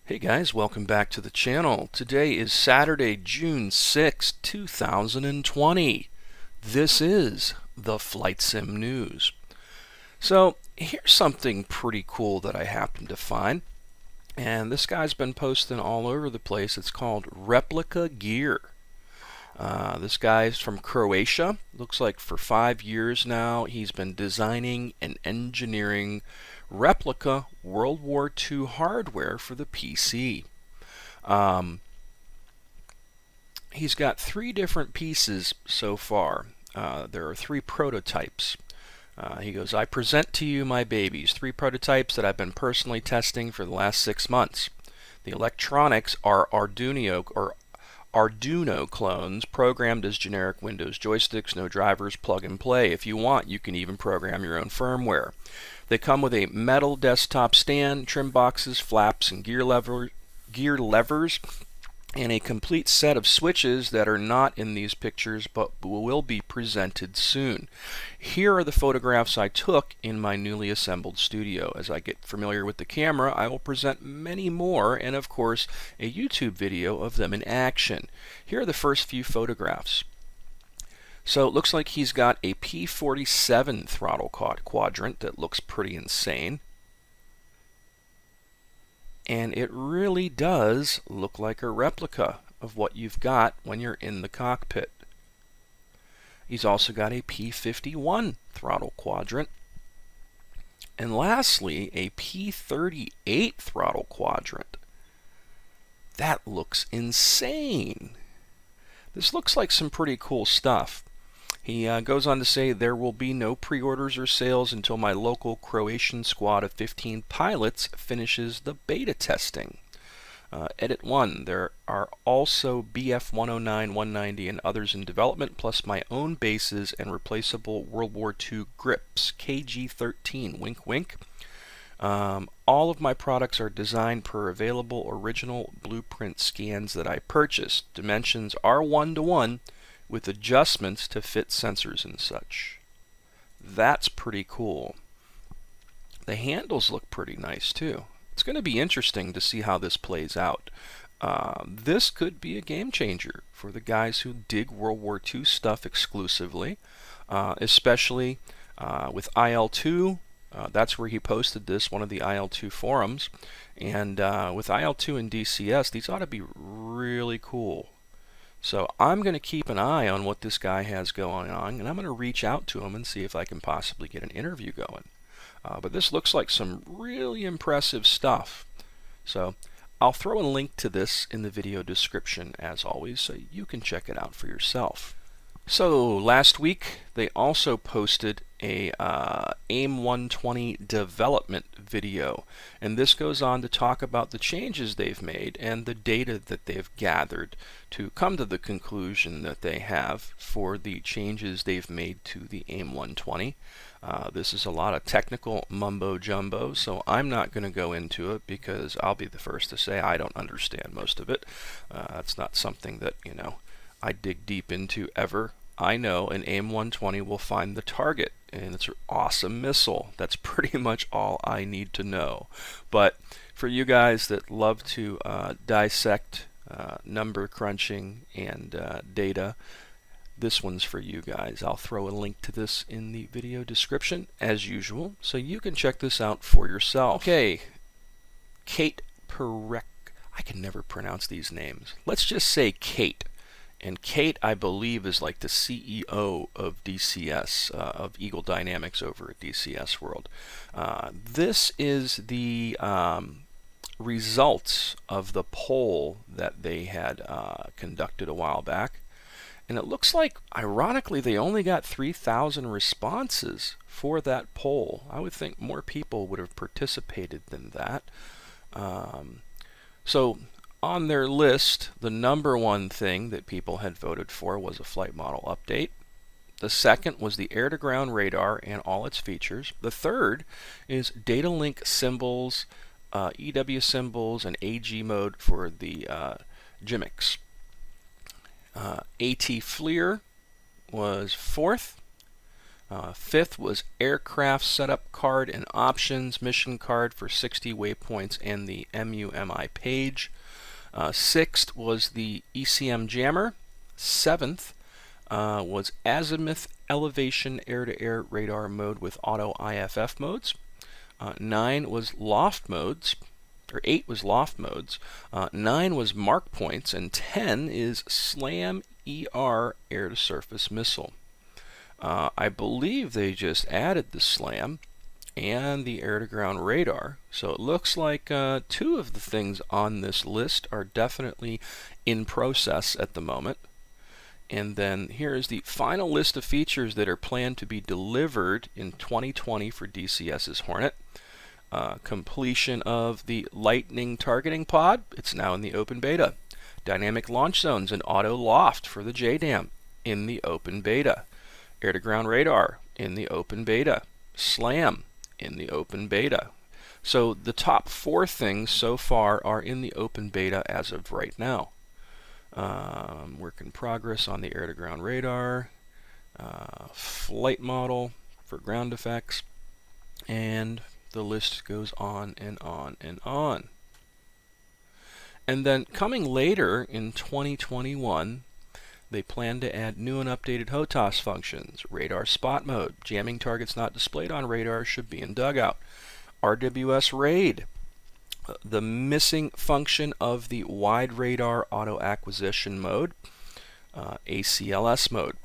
Hey guys, welcome back to the channel. Today is Saturday, June 6, 2020. This is the Flight Sim News. So here's something pretty cool that I happened to find. And this guy's been posting all over the place. It's called Replika Gear. This guy's from Croatia. Looks like for 5 years now he's been designing and engineering replica World War II hardware for the PC. He's got 3 different pieces so far. There are 3 prototypes. He goes, I present to you my babies, 3 prototypes that I've been personally testing for the last 6 months. The electronics are Arduino clones programmed as generic Windows joysticks, no drivers, plug and play. If you want, you can even program your own firmware. They come with a metal desktop stand, trim boxes, flaps, and gear levers, and a complete set of switches that are not in these pictures but will be presented soon. Here are the photographs I took in my newly assembled studio. As I get familiar with the camera, I will present many more and, of course, a YouTube video of them in action. Here are the first few photographs. So it looks like he's got a P47 throttle quadrant that looks pretty insane. And it really does look like a replica of what you've got when you're in the cockpit. He's also got a P51 throttle quadrant. And lastly, a P38 throttle quadrant. That looks insane. This looks like some pretty cool stuff. He goes on to say, there will be no pre-orders or sales until my local Croatian squad of 15 pilots finishes the beta testing. Edit 1. There are also BF-109, 190, and others in development, plus my own bases and replaceable World War II grips, KG-13, wink wink. All of my products are designed per available original blueprint scans that I purchased. Dimensions are 1:1, with adjustments to fit sensors and such. That's pretty cool. The handles look pretty nice too. It's going to be interesting to see how this plays out. This could be a game changer for the guys who dig World War II stuff exclusively, especially with IL-2. That's where he posted this, one of the IL-2 forums. And with IL-2 and DCS, these ought to be really cool. So I'm going to keep an eye on what this guy has going on, and I'm going to reach out to him and see if I can possibly get an interview going. But this looks like some really impressive stuff. So I'll throw a link to this in the video description as always, so you can check it out for yourself. So last week they also posted a AIM-120 development video, and this goes on to talk about the changes they've made and the data that they've gathered to come to the conclusion that they have for the changes they've made to the AIM-120. This is a lot of technical mumbo jumbo, so I'm not going to go into it because I'll be the first to say I don't understand most of it. That's not something that, I dig deep into ever. I know an AIM-120 will find the target, and it's an awesome missile. That's pretty much all I need to know. But for you guys that love to dissect number crunching and data, this one's for you guys. I'll throw a link to this in the video description, as usual, so you can check this out for yourself. Okay, Kate Perek. I can never pronounce these names. Let's just say Kate. And Kate, I believe, is like the CEO of DCS, of Eagle Dynamics over at DCS World. This is the results of the poll that they had conducted a while back. And it looks like, ironically, they only got 3,000 responses for that poll. I would think more people would have participated than that. So on their list, the number one thing that people had voted for was a flight model update. The second was the air-to-ground radar and all its features. The third is data link symbols, EW symbols, and AG mode for the gimmicks. AT FLIR was fourth. Fifth was aircraft setup card and options mission card for 60 waypoints and the MUMI page. Sixth was the ECM jammer. Seventh was azimuth elevation air-to-air radar mode with auto IFF modes. 9 was loft modes, or 8 was loft modes. 9 was mark points, and 10 is SLAM ER air-to-surface missile. I believe they just added the SLAM and the air-to-ground radar. So it looks like 2 of the things on this list are definitely in process at the moment. And then here is the final list of features that are planned to be delivered in 2020 for DCS's Hornet. Completion of the Lightning targeting pod. It's now in the open beta. Dynamic launch zones and auto loft for the JDAM in the open beta. Air-to-ground radar in the open beta. SLAM in the open beta. So the top 4 things so far are in the open beta as of right now. Work in progress on the air-to-ground radar, flight model for ground effects, and the list goes on and on and on. And then coming later in 2021, they plan to add new and updated HOTAS functions, radar spot mode, jamming targets not displayed on radar should be in dugout, RWS raid, the missing function of the wide radar auto acquisition mode, ACLS mode,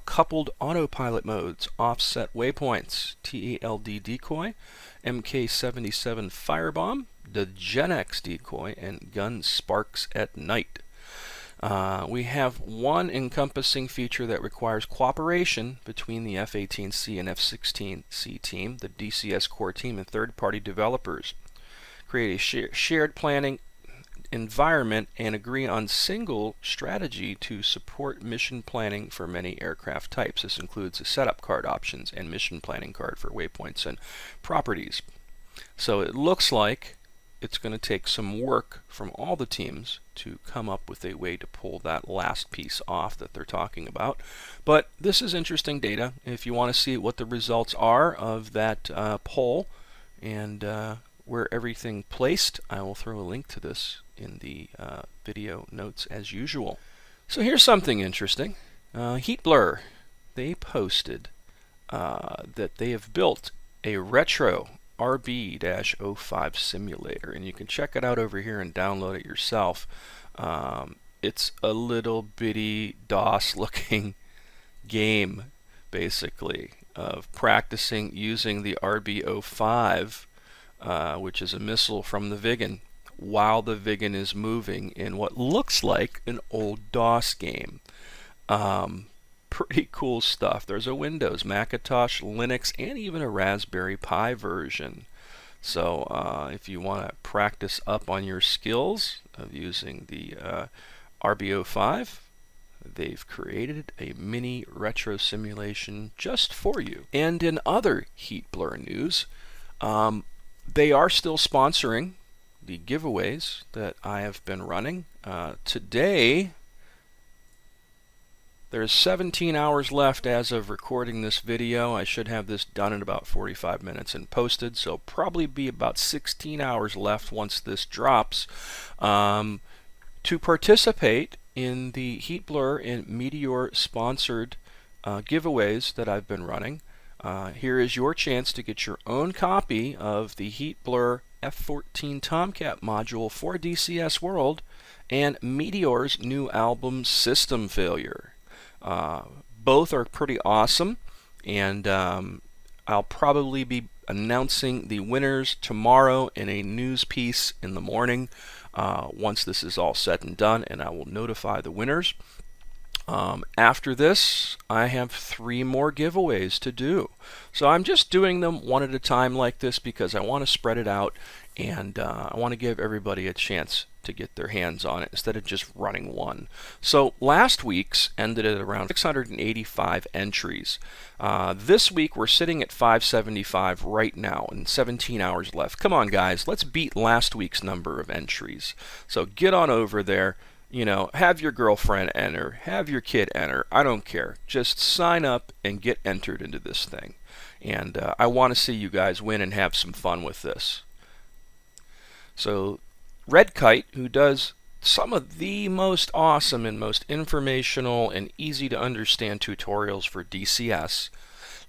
coupled autopilot modes, offset waypoints, TALD decoy, MK77 firebomb, the Gen X decoy, and gun sparks at night. We have one encompassing feature that requires cooperation between the F-18C and F-16C team, the DCS core team, and third-party developers. Create a shared planning environment and agree on single strategy to support mission planning for many aircraft types. This includes a setup card options and mission planning card for waypoints and properties. So it looks like it's going to take some work from all the teams to come up with a way to pull that last piece off that they're talking about. But this is interesting data. If you want to see what the results are of that poll and where everything placed, I will throw a link to this in the video notes as usual. So here's something interesting. Heatblur, they posted that they have built a retro RBO5 Simulator, and you can check it out over here and download it yourself. It's a little bitty DOS looking game, basically, of practicing using the RBO5, which is a missile from the Viggen, while the Viggen is moving in what looks like an old DOS game. Pretty cool stuff. There's a Windows, Macintosh, Linux, and even a Raspberry Pi version. So if you want to practice up on your skills of using the RBO5, they've created a mini retro simulation just for you. And in other Heatblur news, they are still sponsoring the giveaways that I have been running. Today, there's 17 hours left as of recording this video. I should have this done in about 45 minutes and posted, so probably be about 16 hours left once this drops. To participate in the Heatblur and Meteor sponsored giveaways that I've been running, here is your chance to get your own copy of the Heatblur F-14 Tomcat module for DCS World and Meteor's new album System Failure. Both are pretty awesome, and I'll probably be announcing the winners tomorrow in a news piece in the morning once this is all said and done, and I will notify the winners. After this, I have 3 more giveaways to do. So I'm just doing them one at a time like this because I want to spread it out, and I want to give everybody a chance to get their hands on it instead of just running one. So last week's ended at around 685 entries. This week we're sitting at 575 right now and 17 hours left. Come on guys, let's beat last week's number of entries. So get on over there, You know, have your girlfriend enter, have your kid enter. I don't care. Just sign up and get entered into this thing. And I want to see you guys win and have some fun with this. So, Redkite, who does some of the most awesome and most informational and easy to understand tutorials for DCS,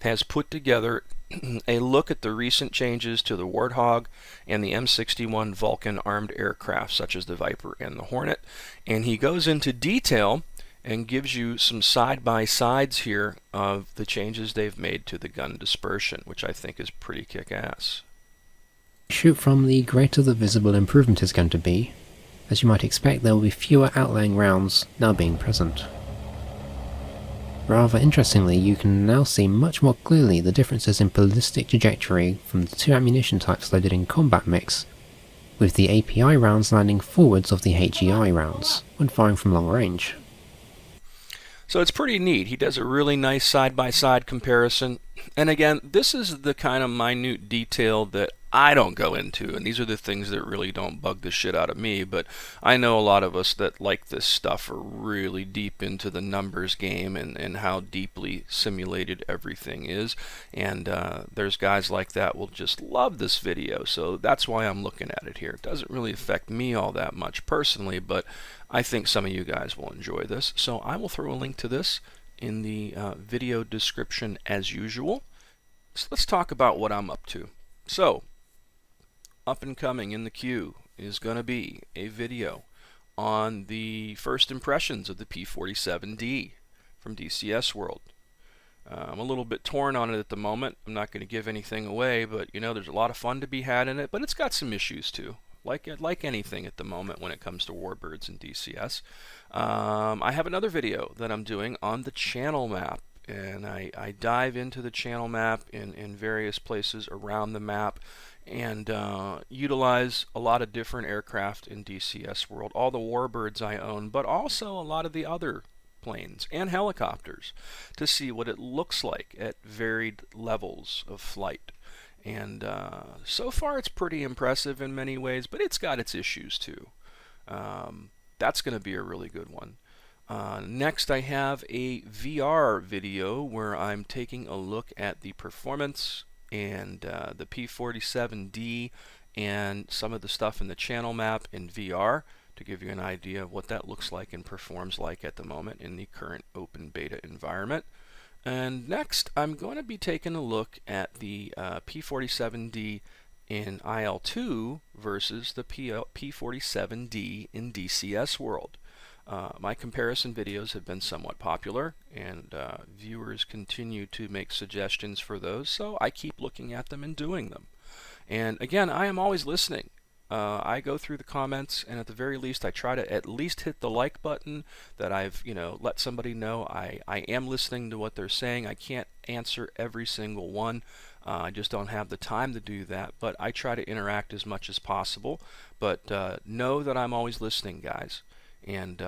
has put together a look at the recent changes to the Warthog and the M61 Vulcan armed aircraft, such as the Viper and the Hornet. And he goes into detail and gives you some side-by-sides here of the changes they've made to the gun dispersion, which I think is pretty kick-ass. Shoot from, the greater the visible improvement is going to be. As you might expect, there will be fewer outlying rounds now being present. Rather interestingly, you can now see much more clearly the differences in ballistic trajectory from the two ammunition types loaded in combat mix, with the API rounds landing forwards of the HEI rounds when firing from long range. So it's pretty neat. He does a really nice side-by-side comparison. And again, this is the kind of minute detail that I don't go into, and these are the things that really don't bug the shit out of me, but I know a lot of us that like this stuff are really deep into the numbers game and how deeply simulated everything is, and there's guys like that will just love this video, so that's why I'm looking at it here. It doesn't really affect me all that much personally, but I think some of you guys will enjoy this, so I will throw a link to this in the video description as usual. So let's talk about what I'm up to. So, up and coming in the queue is going to be a video on the first impressions of the P47D from DCS World. I'm a little bit torn on it at the moment. I'm not going to give anything away, but you know, there's a lot of fun to be had in it, but it's got some issues too. Like anything at the moment when it comes to warbirds and DCS. I have another video that I'm doing on the channel map, and I dive into the channel map in various places around the map and utilize a lot of different aircraft in DCS World, all the warbirds I own, but also a lot of the other planes and helicopters to see what it looks like at varied levels of flight. And so far it's pretty impressive in many ways, but it's got its issues too. That's going to be a really good one. Next I have a VR video where I'm taking a look at the performance and the P47D and some of the stuff in the channel map in VR to give you an idea of what that looks like and performs like at the moment in the current open beta environment. And next I'm going to be taking a look at the P47D in IL2 versus the P47D in DCS World. My comparison videos have been somewhat popular, and viewers continue to make suggestions for those, so I keep looking at them and doing them. And again, I am always listening. I go through the comments, and at the very least I try to at least hit the like button, that I've let somebody know I am listening to what they're saying. I can't answer every single one. I just don't have the time to do that, but I try to interact as much as possible. But know that I'm always listening, guys. And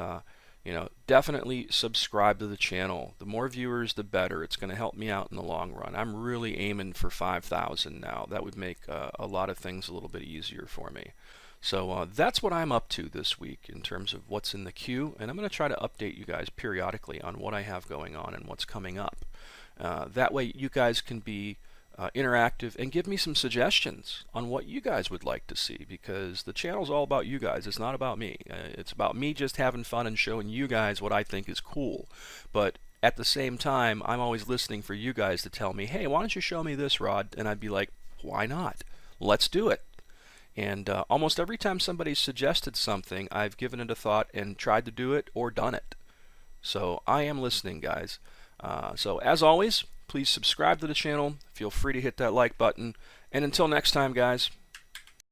definitely subscribe to the channel. The more viewers, the better. It's going to help me out in the long run. I'm really aiming for 5,000 now. That would make a lot of things a little bit easier for me. So that's what I'm up to this week in terms of what's in the queue, and I'm going to try to update you guys periodically on what I have going on and what's coming up. That way you guys can be interactive and give me some suggestions on what you guys would like to see, because the channel's all about you guys. It's not about me. It's about me just having fun and showing you guys what I think is cool. But at the same time, I'm always listening for you guys to tell me, hey, why don't you show me this, Rod? And I'd be like, why not? Let's do it. And almost every time somebody suggested something, I've given it a thought and tried to do it or done it. So I am listening, guys. So as always, please subscribe to the channel. Feel free to hit that like button. And until next time, guys,